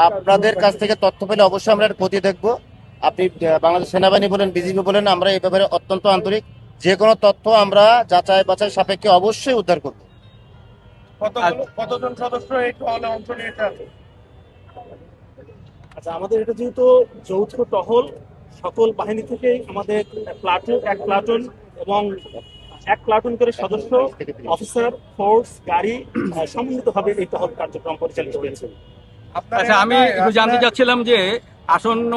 আপনাদের কাছ থেকে তথ্য পেলে অবশ্যই আমরা এর ক্ষতি দেখব। আপনি বাংলাদেশ সেনাবাহিনী বলেন, বিজিবি বলেন, আমরা এই ব্যাপারে অত্যন্ত আন্তরিক। যে কোনো তথ্য আমরা যাচাই বাছাই সাপেক্ষে অবশ্যই উদ্ধার করব। কতজন সদস্য এই টহলে অংশ নিয়েছে? আচ্ছা, আমাদের এটা যেহেতু যৌথ টহল, সকল বাহিনী থেকেই আমাদের এক প্লাটুন এবং এক প্লাটুন করে সদস্য, অফিসার, ফোর্স, গাড়ি সম্মিলিতভাবে এই টহল কার্যক্রম পরিচালিত হয়েছে। আচ্ছা, আমি একটু জানতে চাচ্ছিলাম যে আসন্ন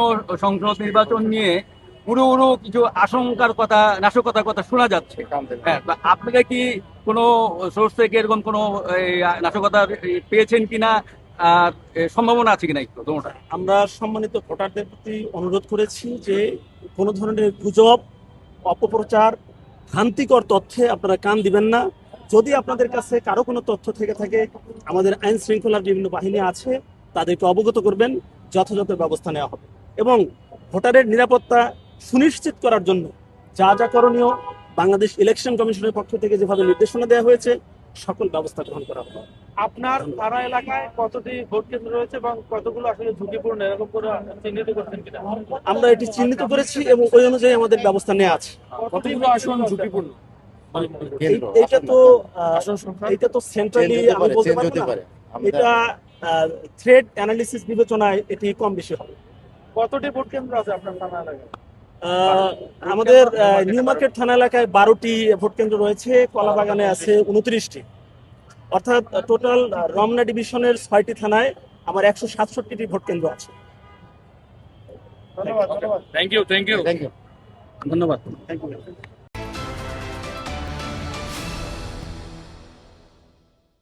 সংসদ নির্বাচন নিয়ে উড়ু উড়ু কিছু আশঙ্কার কথা, নাশকতার কথা শোনা যাচ্ছে। হ্যাঁ, তা আপনারা কি কোনো সোর্স থেকে এরকম কোনো নাশকতা পেয়েছেন কিনা, আর সম্ভাবনা আছে কিনা একটু তোমরা? আমরা সম্মানিত ভোটারদের প্রতি অনুরোধ করেছি যে কোনো ধরনের গুজব, অপপ্রচার, ভ্রান্তিকর তথ্যে আপনারা কান দিবেন না। যদি আপনাদের কাছে কারো কোনো তথ্য থেকে থাকে, আমাদের আইন শৃঙ্খলার বিভিন্ন বাহিনী আছে, তাদেরকে অবগত করবেন, যথাযথ ব্যবস্থা নেওয়া হবে। এবং ভোটারের নিরাপত্তা সুনিশ্চিত করার জন্য যা যা করণীয় বাংলাদেশ ইলেকশন কমিশনের পক্ষ থেকে যেভাবে নির্দেশনা দেওয়া হয়েছে, সকল ব্যবস্থা গ্রহণ করা হবে। আপনার থানা এলাকায় কতটি ভোট কেন্দ্র রয়েছে এবং কতগুলো আসলে ঝুঁকিপূর্ণ, এরকম করে চিহ্নিত করছেন কিনা? আমরা এটি চিহ্নিত করেছি এবং ওই অনুযায়ী আমাদের ব্যবস্থা নেওয়া আছে। কতগুলো আসন ঝুঁকিপূর্ণ? এইটা তো এইটা তো সেন্ট্রালি আমি বলতে চেঞ্জ পারবো হতে না। পারে। এটা থ্রেড অ্যানালিসিস বিবেচনায় এটি কম বেশি হবে। কতটি ভোট কেন্দ্র আছে আপনার থানা এলাকায়? আমাদের নিউ মার্কেট থানা এলাকায় 12টি ভোট কেন্দ্র রয়েছে, কলাবাগানে আছে 29টি। অর্থাৎ টোটাল রমনা ডিভিশনের 6টি থানায় আমার 167টি ভোট কেন্দ্র আছে। ধন্যবাদ। Thank you thank you. ধন্যবাদ। Thank you.